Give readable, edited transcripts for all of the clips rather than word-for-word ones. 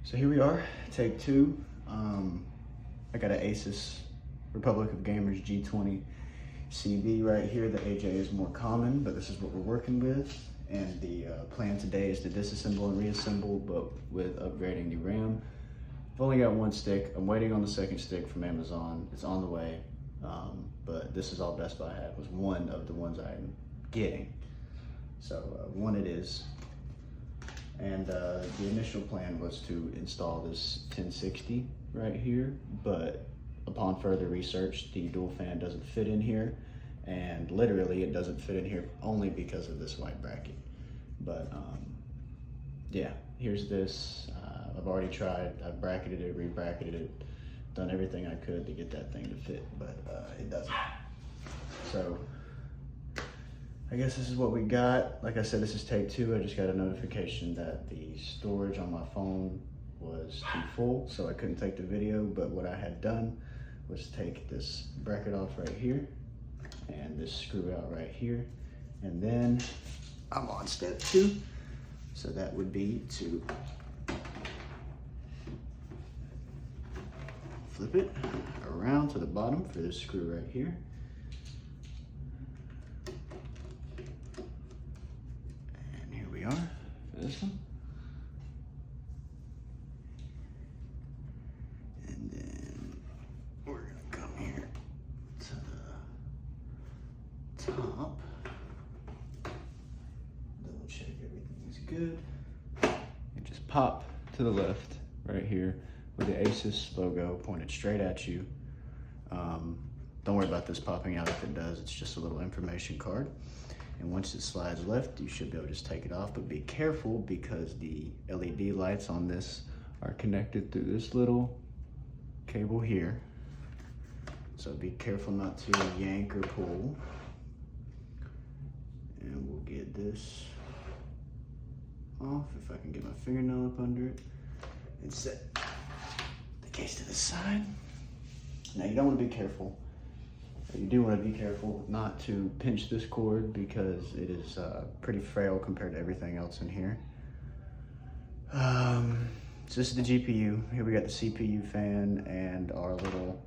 So here we are, take two. I got an Asus Republic of Gamers G20CB right here. The AJ is more common, but this is what we're working with. And the plan today is to disassemble and reassemble, but with upgrading the RAM. I've only got one stick. I'm waiting on the second stick from Amazon. It's on the way, but this is all Best Buy had, was one of the ones I'm getting. So one it is. And the initial plan was to install this 1060 right here, but upon further research, the dual fan doesn't fit in here, and literally it doesn't fit in here only because of this white bracket. But yeah, here's this. I've already tried, I've bracketed it, re-bracketed it, done everything I could to get that thing to fit, but it doesn't. So I guess this is what we got. Like I said, this is take two. I just got a notification that the storage on my phone was too full, so I couldn't take the video. But what I had done was take this bracket off right here and this screw out right here. And then I'm on step two. So that would be to flip it around to the bottom for this screw right here. For this one. And then we're gonna come here to the top. Double check everything's good. And just pop to the left right here with the Asus logo pointed straight at you. Don't worry about this popping out if it does, it's just a little information card. And once it slides left, you should be able to just take it off, but be careful because the LED lights on this are connected through this little cable here. So be careful not to yank or pull. And we'll get this off if I can get my fingernail up under it and set the case to the side. Now you don't want to be careful. You do want to be careful not to pinch this cord because it is pretty frail compared to everything else in here. So this is the GPU. Here we got the CPU fan and our little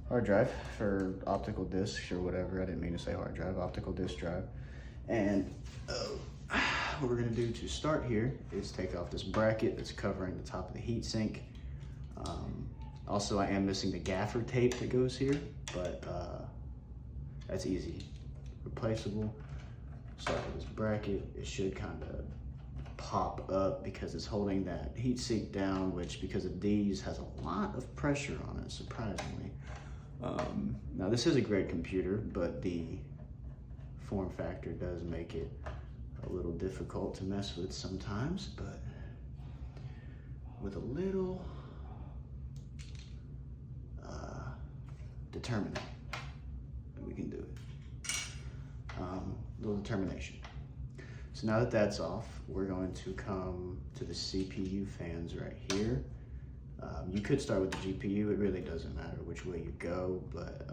hard drive for optical discs or whatever. I didn't mean to say hard drive, optical disc drive. And what we're gonna do to start here is take off this bracket that's covering the top of the heatsink. Also, I am missing the gaffer tape that goes here, but that's easy, replaceable. Start with this bracket. It should kind of pop up because it's holding that heatsink down, which because of these has a lot of pressure on it, surprisingly. Now this is a great computer, but the form factor does make it a little difficult to mess with sometimes, but with a little determination, we can do it. Little determination. So now that that's off, we're going to come to the CPU fans right here. You could start with the GPU, it really doesn't matter which way you go, but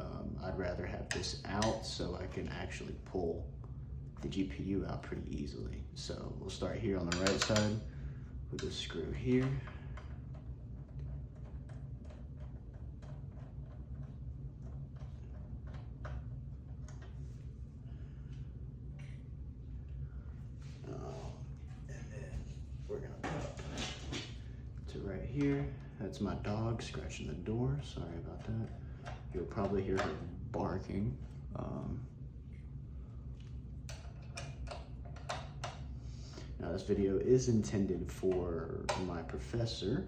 I'd rather have this out so I can actually pull the GPU out pretty easily. So we'll start here on the right side with this screw here. Right here, that's my dog scratching the door. Sorry about that. You'll probably hear her barking. Now this video is intended for my professor,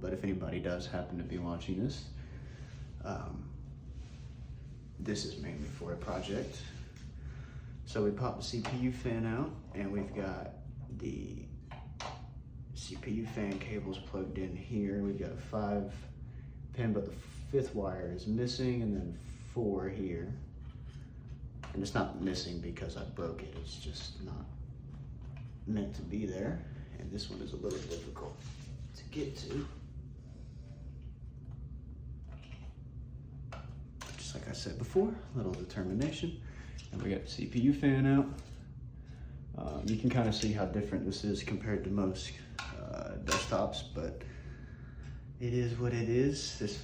but if anybody does happen to be watching this, this is mainly for a project. So we pop the CPU fan out, and we've got the CPU fan cables plugged in here. We've got a 5 pin, but the 5th wire is missing, and then 4 here. And it's not missing because I broke it, it's just not meant to be there. And this one is a little difficult to get to. Just like I said before, a little determination. And we got the CPU fan out. You can kind of see how different this is compared to most desktops, but it is what it is. This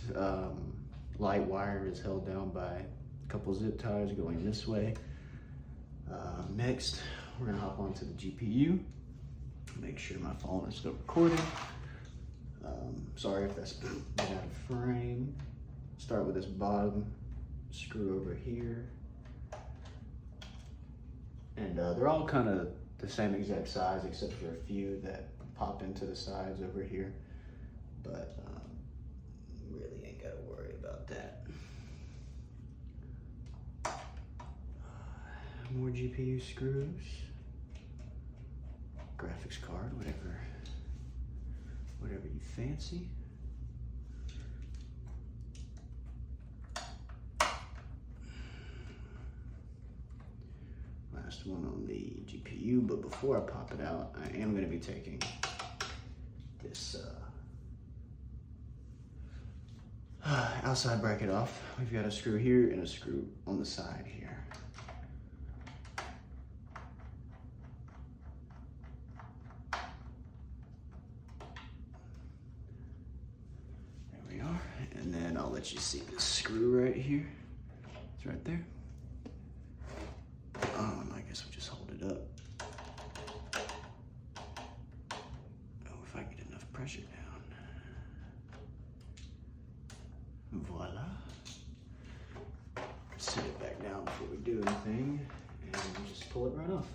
light wire is held down by a couple zip ties going this way. Next, we're gonna hop onto the GPU. Make sure my phone is still recording. Sorry if that's been out of frame. Start with this bottom screw over here. And they're all kind of the same exact size except for a few that pop into the sides over here. But really ain't gotta worry about that. More GPU screws. Graphics card, whatever you fancy. Last one on the GPU, but before I pop it out, I am going to be taking this outside bracket off. We've got a screw here and a screw on the side here. And then I'll let you see this screw right here. It's right there. I guess we'll just hold it up. Oh, if I get enough pressure down. Voila. Set it back down before we do anything, and just pull it right off.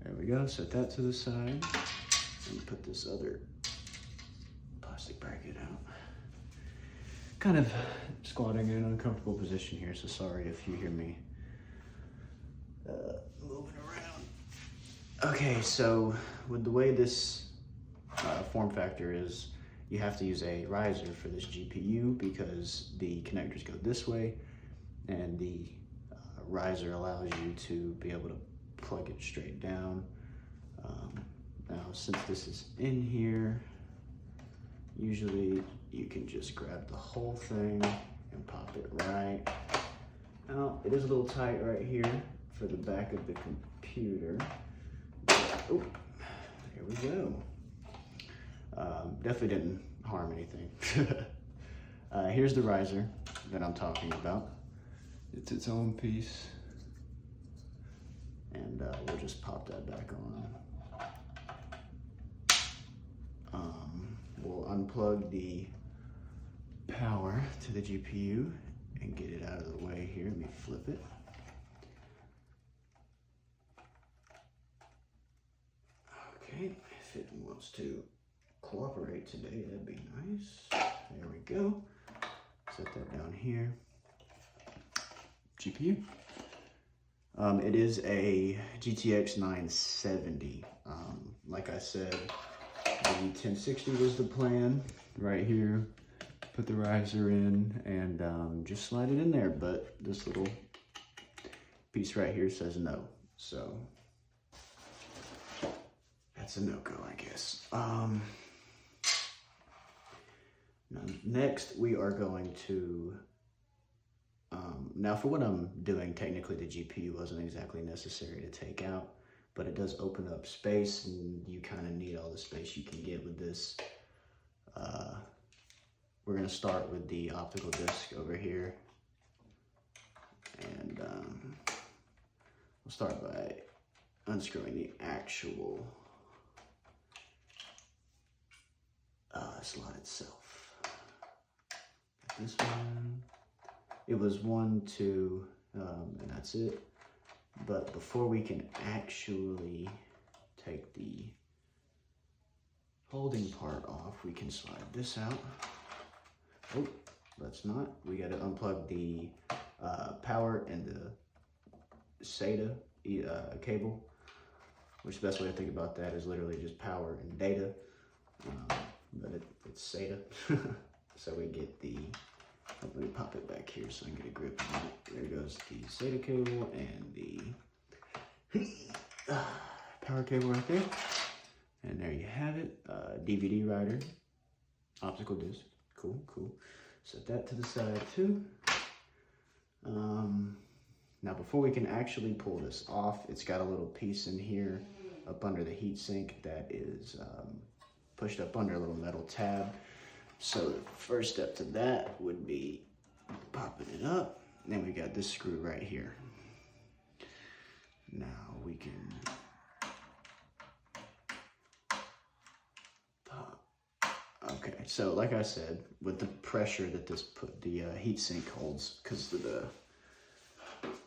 There we go. Set that to the side, and put this other plastic bracket out. Kind of squatting in an uncomfortable position here, so sorry if you hear me moving around. Okay, so with the way this form factor is, you have to use a riser for this GPU because the connectors go this way, and the riser allows you to be able to plug it straight down. Now, since this is in here, usually you can just grab the whole thing and pop it right out. It is a little tight right here for the back of the computer. Oh, there we go. Definitely didn't harm anything. Here's the riser that I'm talking about. It's its own piece. And we'll just pop that back on. We'll unplug the power to the GPU and get it out of the way here. Let me flip it. Okay, if it wants to cooperate today, that'd be nice. There we go. Set that down here. GPU. It is a GTX 970. Like I said, the 1060 was the plan right here. Put the riser in and just slide it in there, but this little piece right here says no, so that's a no-go, I guess. Now next we are going to now for what I'm doing, technically the GPU wasn't exactly necessary to take out, but it does open up space, and you kind of need all the space you can get with this. We're going to start with the optical disc over here, and we'll start by unscrewing the actual slot itself. This one, it was 1, 2, and that's it. But before we can actually take the holding part off, we can slide this out. Oh, let's not. We got to unplug the power and the SATA cable, which the best way to think about that is literally just power and data, but it's SATA. So we get the, let me pop it back here so I can get a grip on it. There goes the SATA cable and the power cable right there. And there you have it, DVD writer, optical disc. Cool, cool. Set that to the side too. Now before we can actually pull this off, it's got a little piece in here up under the heatsink that is pushed up under a little metal tab. So the first step to that would be popping it up. And then we got this screw right here. Now we can pop. Okay, so like I said, with the pressure that the heatsink holds, because of the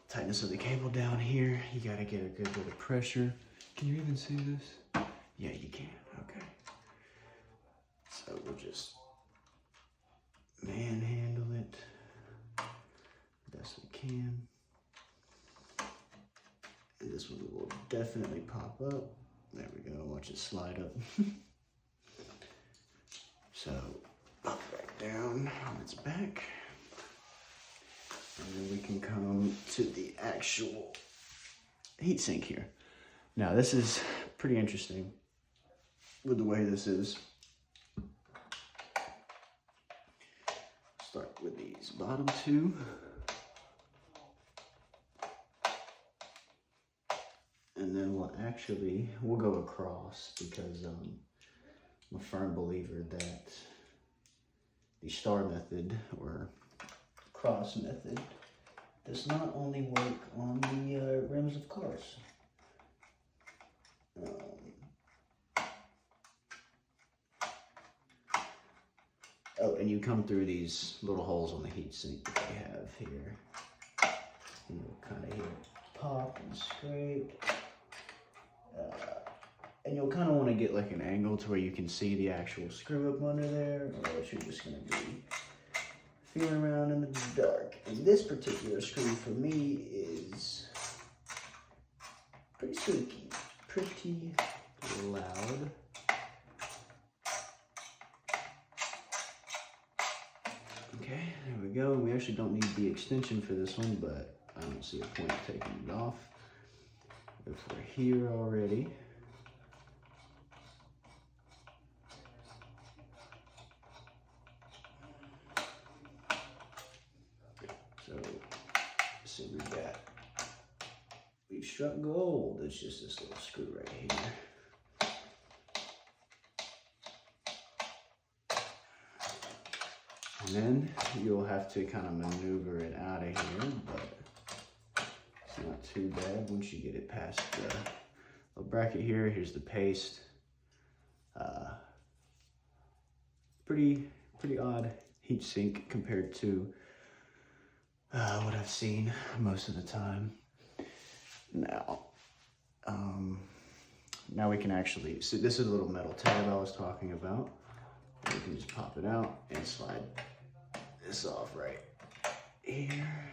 tightness of the cable down here, you gotta get a good bit of pressure. Can you even see this? Yeah, you can. Okay. So we'll just manhandle it best we can. And this one will definitely pop up. There we go. Watch it slide up. So pop back down on its back. And then we can come to the actual heatsink here. Now this is pretty interesting with the way this is. Start with these bottom two. And then we'll go across because I'm a firm believer that the star method or cross method does not only work on the rims of cars. Oh, and you come through these little holes on the heatsink that they have here. And you'll kind of hear it pop and scrape. And you'll kind of want to get like an angle to where you can see the actual screw up under there, or else you're just going to be feeling around in the dark. And this particular screw for me is pretty squeaky, pretty loud. Okay, there we go. We actually don't need the extension for this one, but I don't see a point taking it off. If we're here already, so we've struck gold. It's just this little screw right here. And then you'll have to kind of maneuver it out of here, but it's not too bad once you get it past the little bracket here. Here's the paste. Pretty odd heat sink compared to what I've seen most of the time. Now we can actually see, this is a little metal tab I was talking about. You can just pop it out and slide this off right here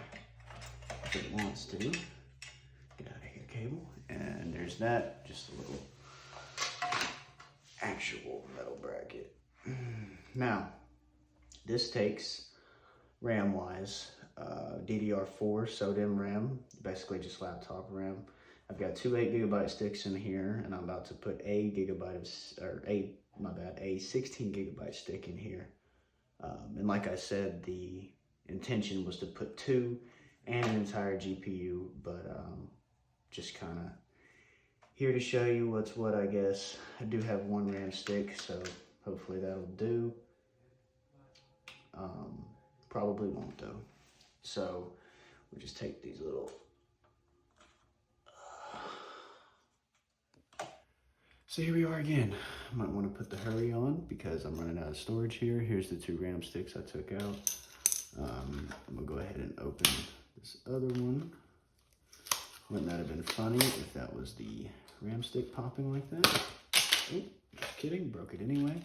if it wants to. Get out of here, cable. And there's that, just a little actual metal bracket. Now, this takes RAM-wise, DDR4 SODIMM RAM, basically just laptop RAM. I've got two 8GB sticks in here, and I'm about to put a 16GB stick in here. And like I said, the intention was to put two and an entire GPU, but just kind of here to show you what's what, I guess. I do have one RAM stick, so hopefully that'll do. Probably won't though. So we'll just take these little so here we are again. I might want to put the hurry on because I'm running out of storage here. Here's the two RAM sticks I took out. I'm gonna go ahead and open this other one. Wouldn't that have been funny if that was the RAM stick popping like that? Oh, just kidding, broke it anyway.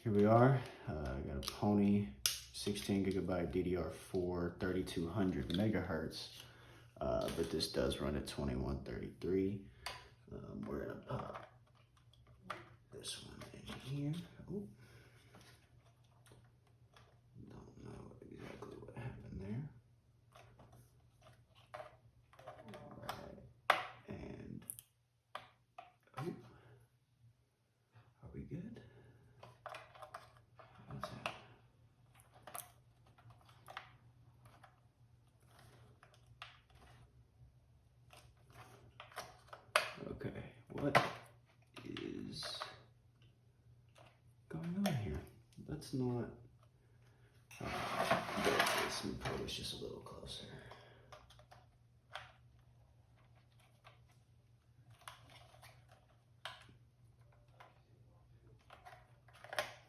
Here we are. I got a Pony 16GB DDR4 3200 megahertz, but this does run at 2133. We're gonna pop this one in here. Oh. Don't know exactly what happened there. Alright, and oh, are we good? What's that? let's not get this and pull this just a little closer.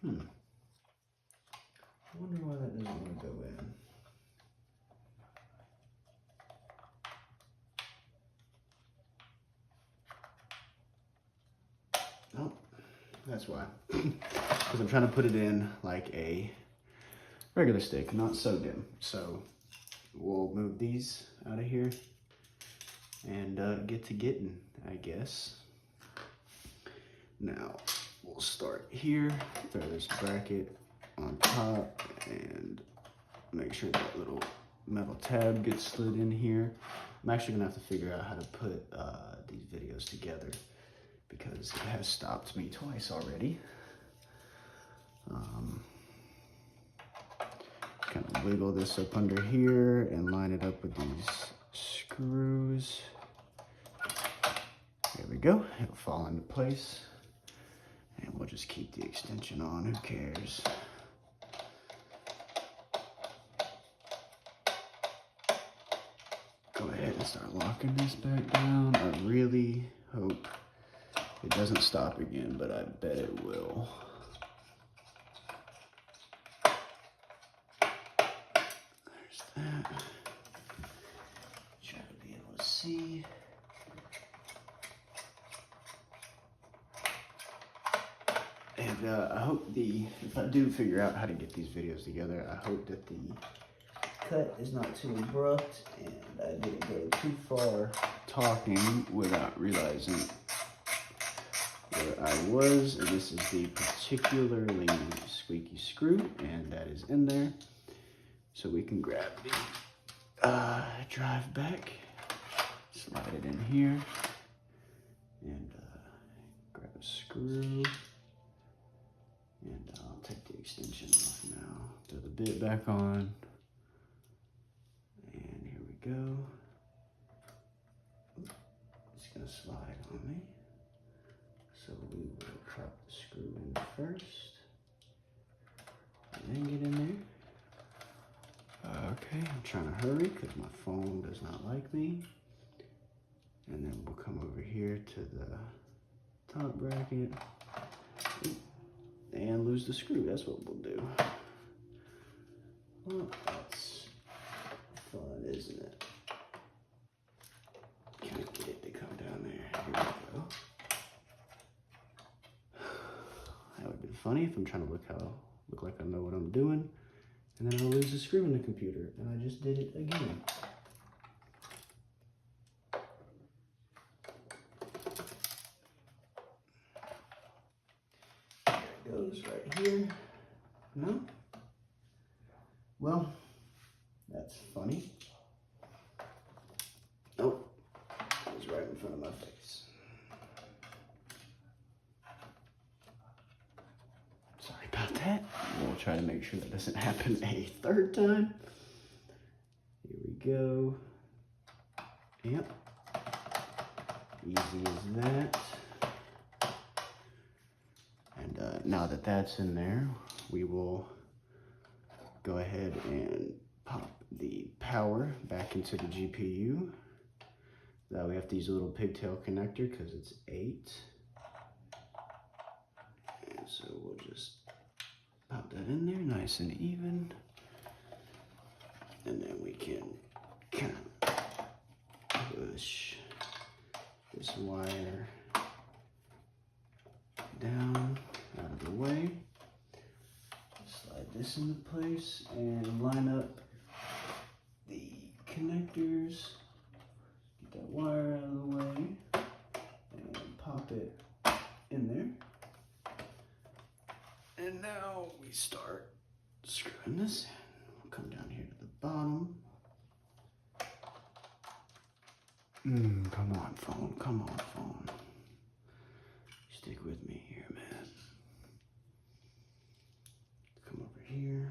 I wonder why that doesn't want to go in. Oh, that's why. Because I'm trying to put it in like a regular stick, not so dim. So we'll move these out of here and get to getting, I guess. Now we'll start here, throw this bracket on top and make sure that little metal tab gets slid in here. I'm actually gonna have to figure out how to put these videos together because it has stopped me twice already. Kind of wiggle this up under here and line it up with these screws. There we go, it'll fall into place. And we'll just keep the extension on, who cares? Go ahead and start locking this back down. I really hope it doesn't stop again, but I bet it will. There's that. Try to be able to see. And I hope if I do figure out how to get these videos together, I hope that the cut is not too abrupt and I didn't go too far talking without realizing where I was. And this is the particularly squeaky screw, and that is in there. So we can grab the drive back, slide it in here, and grab a screw. And I'll take the extension off now. Throw the bit back on. And here we go. It's gonna slide on me. So we will drop the screw in first. And then get in there. Okay, I'm trying to hurry because my phone does not like me. And then we'll come over here to the top bracket. And lose the screw, that's what we'll do. Well, that's fun, isn't it? Can't get it to come down there. Here we go. That would have been funny if I'm trying to look like I know what I'm doing, and then I'll lose the screw in the computer, and I just did it again. Goes right here. No? Well, that's funny. Oh, it was right in front of my face. Sorry about that. We'll try to make sure that doesn't happen a third time. Here we go. Yep. Easy as that. Now that that's in there, we will go ahead and pop the power back into the GPU. Now we have to use a little pigtail connector because it's 8. And so we'll just pop that in there nice and even. And then we can kind of push this wire down out of the way, slide this into place and line up the connectors, get that wire out of the way and pop it in there. And now we start screwing this in. We'll come down here to the bottom. Come on, phone, come on, phone. Stick with me here, man. Come over here.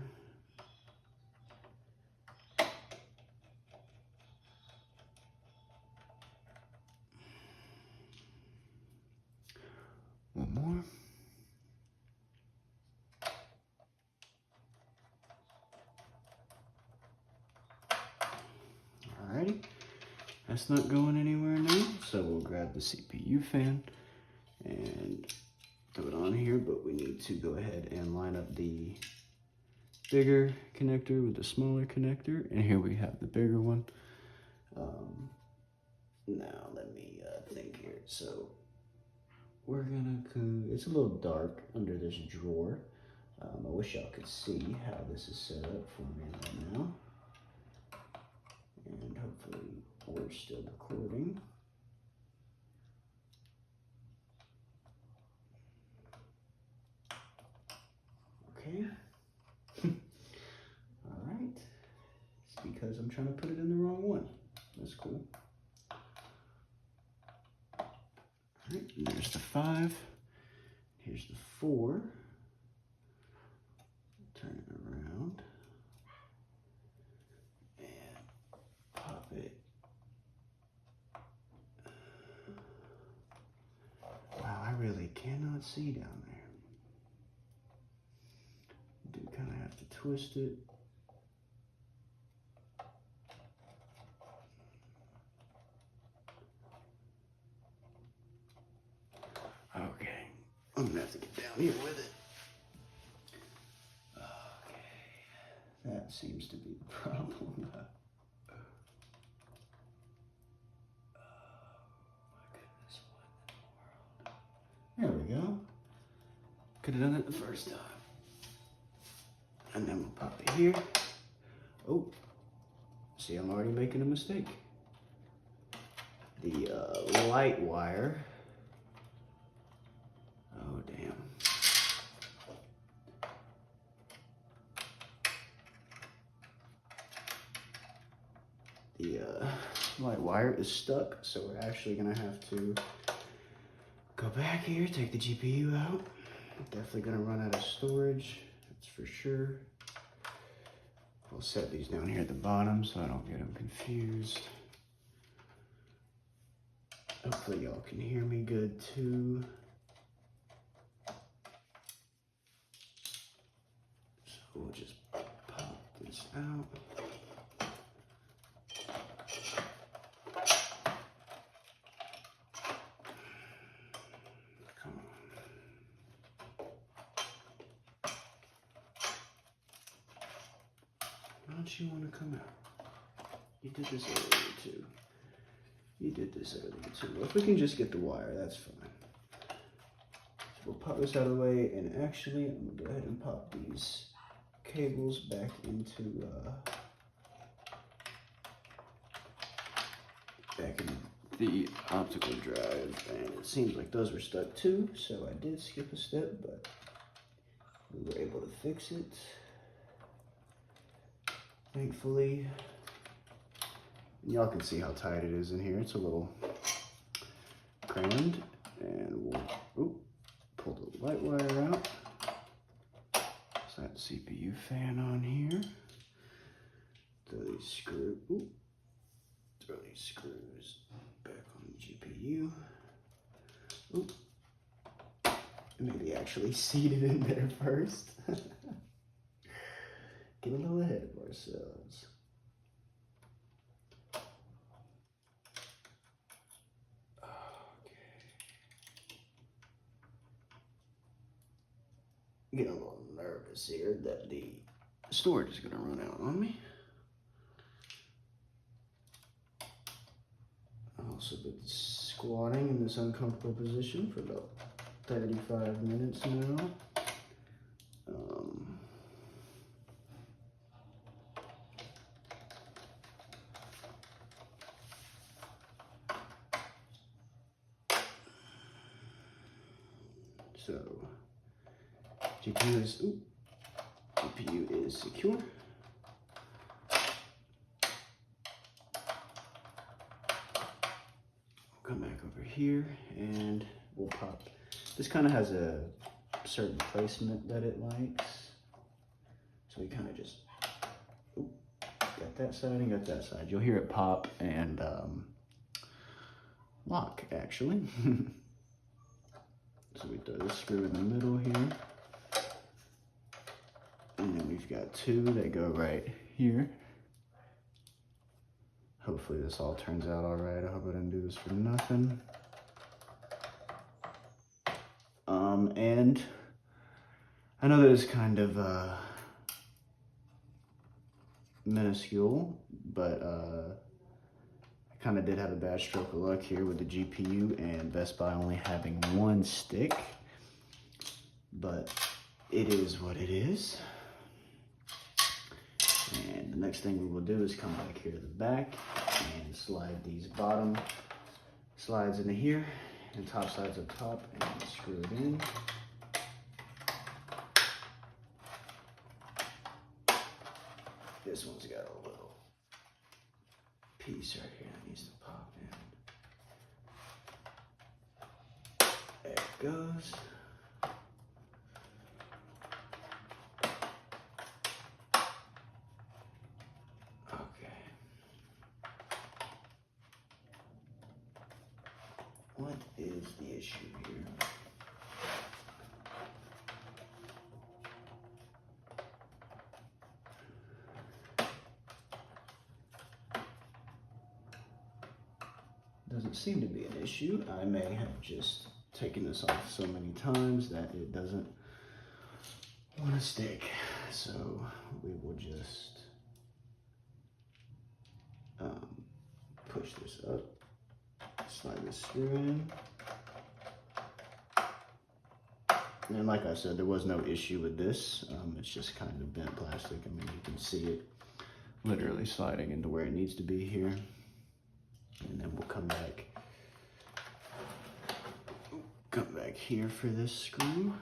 One more. That's not going anywhere now, so we'll grab the CPU fan and throw it on here, but we need to go ahead and line up the bigger connector with the smaller connector, and here we have the bigger one. Now let me think here. So we're gonna, it's a little dark under this drawer. I wish y'all could see how this is set up for me right now. And hopefully we're still recording. Okay. All right. It's because I'm trying to put it in the wrong one. That's cool. All right, and there's the 5. Here's the 4. Turn it around and pop it. Wow, I really cannot see down there. Do kind of have to twist it. Okay, I'm gonna have to get down here with it. That seems to be the problem. Oh my goodness, what in the world? There we go. Could have done it the first time. And then we'll pop it here. Oh, see, I'm already making a mistake. The light wire. Oh, damn. The light wire is stuck, so we're actually gonna have to go back here, take the GPU out. Definitely gonna run out of storage, that's for sure. I'll set these down here at the bottom so I don't get them confused. Hopefully y'all can hear me good too. So we'll just pop this out. Don't you want to come out? You did this earlier too. You did this earlier too. Well, if we can just get the wire, that's fine. So we'll pop this out of the way, and actually, I'm gonna go ahead and pop these cables back into the optical drive, and it seems like those were stuck too. So I did skip a step, but we were able to fix it. Thankfully, y'all can see how tight it is in here. It's a little crammed, and we'll pull the light wire out. Set the CPU fan on here. Throw these screws back on the GPU. Oop. Maybe actually seat it in there first. Get a little ahead of ourselves. Okay. Getting a little nervous here that the storage is gonna run out on me. I also been squatting in this uncomfortable position for about 35 minutes now. So GPU is secure. We'll come back over here and we'll pop. This kind of has a certain placement that it likes. So we kind of just got that side and got that side. You'll hear it pop and lock actually. So we throw this screw in the middle here. And then we've got two that go right here. Hopefully this all turns out all right. I hope I didn't do this for nothing. And I know that it's kind of minuscule, but I kind of did have a bad stroke of luck here with the GPU and Best Buy only having one stick, but it is what it is. And the next thing we will do is come back here to the back and slide these bottom slides into here and top sides up top and screw it in. This one's got a little piece right here that needs to pop in. There it goes. Okay. What is the issue here? Doesn't seem to be an issue. I may have just taken this off so many times that it doesn't want to stick. So we will just push this up, slide this screw in. And like I said, there was no issue with this. It's just kind of bent plastic. I mean, you can see it literally sliding into where it needs to be here. And then we'll come back here for this screw.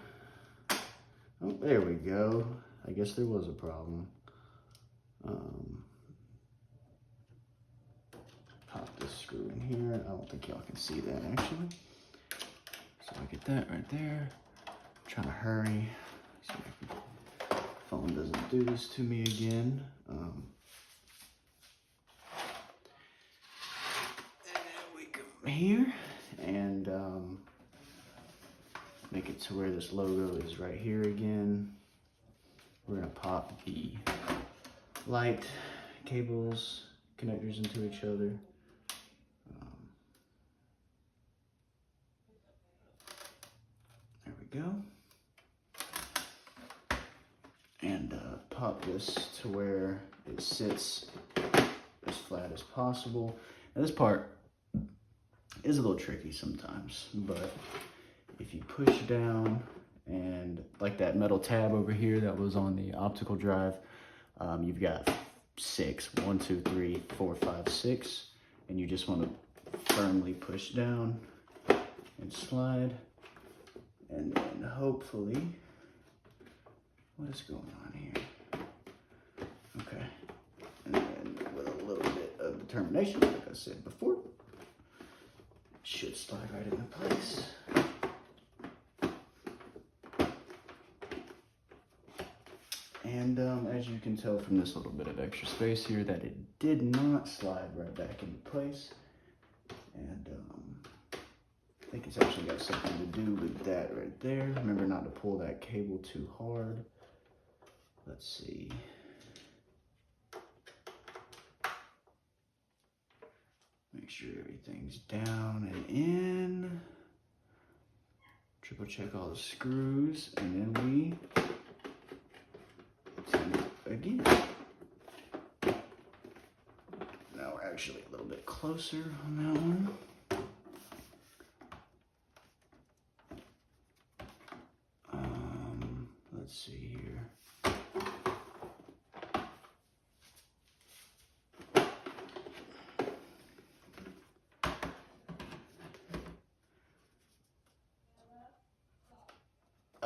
Oh, there we go. I guess there was a problem. Pop this screw in here. I don't think y'all can see that actually. So I get that right there. I'm trying to hurry. See if the phone doesn't do this to me again. Here and make it to where this logo is right here again. We're gonna pop the light cables connectors into each other. There we go. And pop this to where it sits as flat as possible. Now this part is a little tricky sometimes, but if you push down and like that metal tab over here that was on the optical drive, you've got 6, 1, 2, 3, 4, 5, 6, and you just want to firmly push down and slide, and then hopefully, what is going on here? Okay, and then with a little bit of determination, like I said before, should slide right into place. And as you can tell from this little bit of extra space here that it did not slide right back into place. And I think it's actually got something to do with that right there. Remember not to pull that cable too hard. Let's see. Make sure everything's down and in. Triple check all the screws, and then we tighten it again. Now we're actually a little bit closer on that one. Let's see here.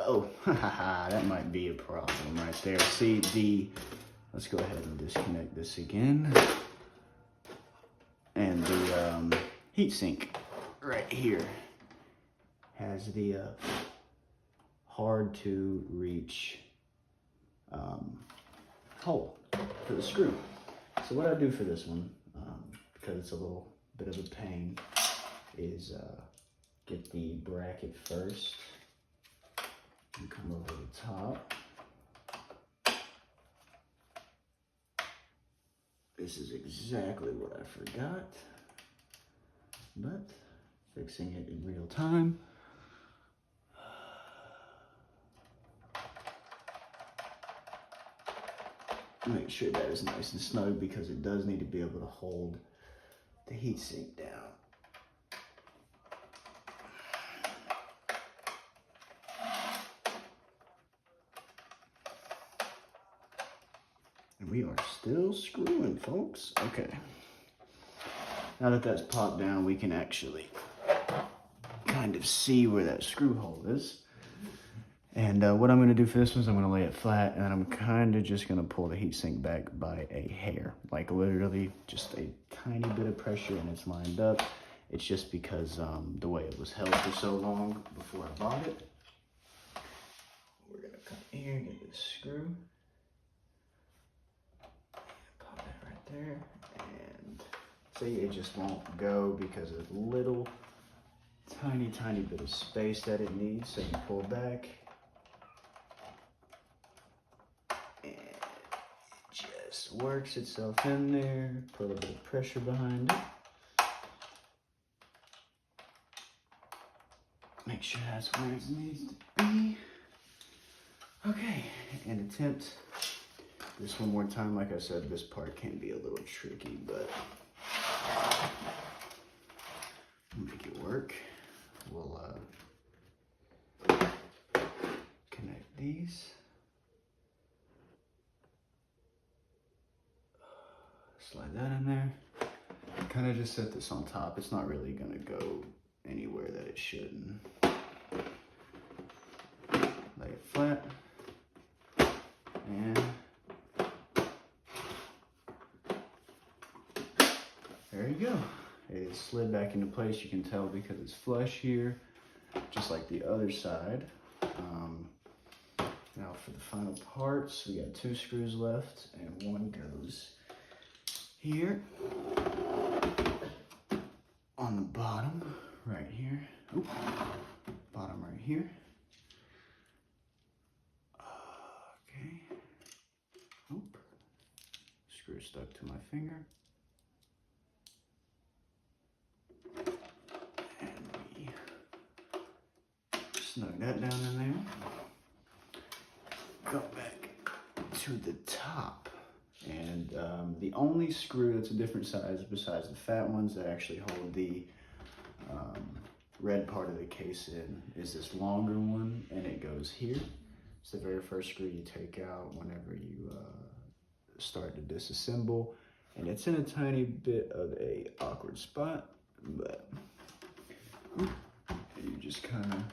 Oh, that might be a problem right there. See, let's go ahead and disconnect this again. And the heat sink right here has the hard to reach hole for the screw. So what I do for this one, because it's a little bit of a pain, is get the bracket first and come over the top. this is exactly what I forgot, but fixing it in real time. Make sure that is nice and snug because it does need to be able to hold the heatsink down. And we are still screwing, folks. Okay. Now that that's popped down, we can actually kind of see where that screw hole is. And what I'm going to do for this one is I'm going to lay it flat, and I'm kind of just going to pull the heatsink back by a hair. Like literally just a tiny bit of pressure and it's lined up. It's just because the way it was held for so long before I bought it. We're going to come here and get this screw. Pop that right there. And see, it just won't go because of the little tiny bit of space that it needs. So you pull back. Just works itself in there, put a little bit of pressure behind it. Make sure that's where it needs to be. Okay, and attempt this one more time. Like I said, this part can be a little tricky, but we'll make it work. We'll connect these. Slide that in there. Kind of just set this on top. It's not really going to go anywhere that it shouldn't. Lay it flat. And there you go. It slid back into place. You can tell because it's flush here, just like the other side. Now for the final parts, we got 2 screws left, and one goes here on the bottom right here. Oop, bottom right here. Okay. Oop. Screw stuck to my finger. And we snug that down in there. Go back to the top. And the only screw that's a different size besides the fat ones that actually hold the red part of the case in is this longer one, and it goes here. It's the very first screw you take out whenever you start to disassemble, and it's in a tiny bit of a awkward spot, but you just kind of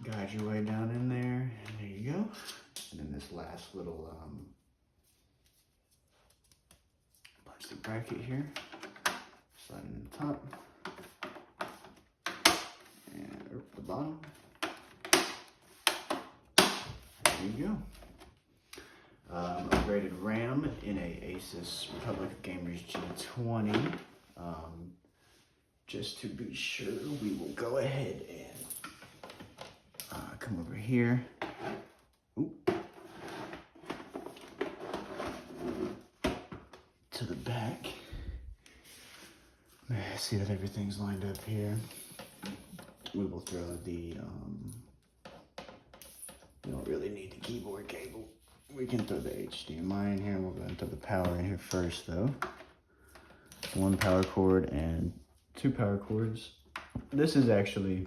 guide your way down in there, and there you go. And then this last little plastic bracket here, slide in the top and the bottom. There you go. Upgraded RAM in a Asus Republic of Gamers G20. Just to be sure, we will go ahead and come over here. To the back. See that everything's lined up here. We will throw the, we don't really need the keyboard cable. We can throw the HDMI in here. We'll go ahead and throw the power in here first though. 1 power cord and 2 power cords. This is actually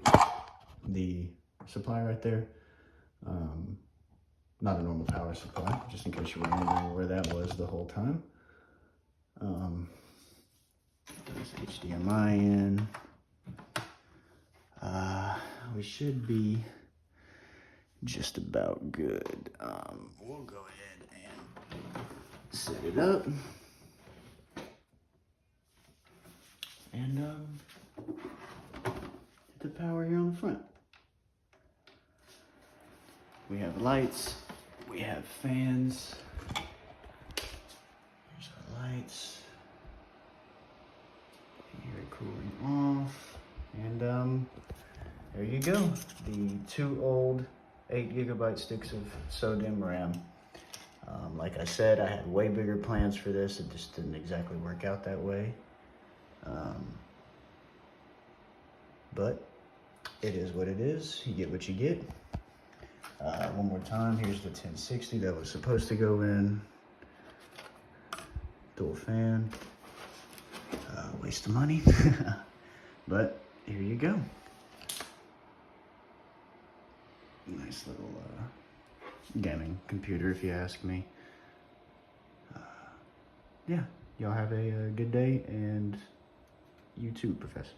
the supply right there. Not a normal power supply, just in case you were wondering where that was the whole time. There's HDMI in. We should be just about good. We'll go ahead and set it up. And the power here on the front. We have lights, we have fans. Here's our lights. Here, cooling off. And there you go. The 2 old 8GB sticks of SODIMM RAM Like I said, I had way bigger plans for this. It just didn't exactly work out that way. But it is what it is. You get what you get. One more time, here's the 1060 that was supposed to go in. Dual fan. Waste of money. But here you go. Nice little gaming computer, if you ask me. Yeah, y'all have a good day, and you too, Professor.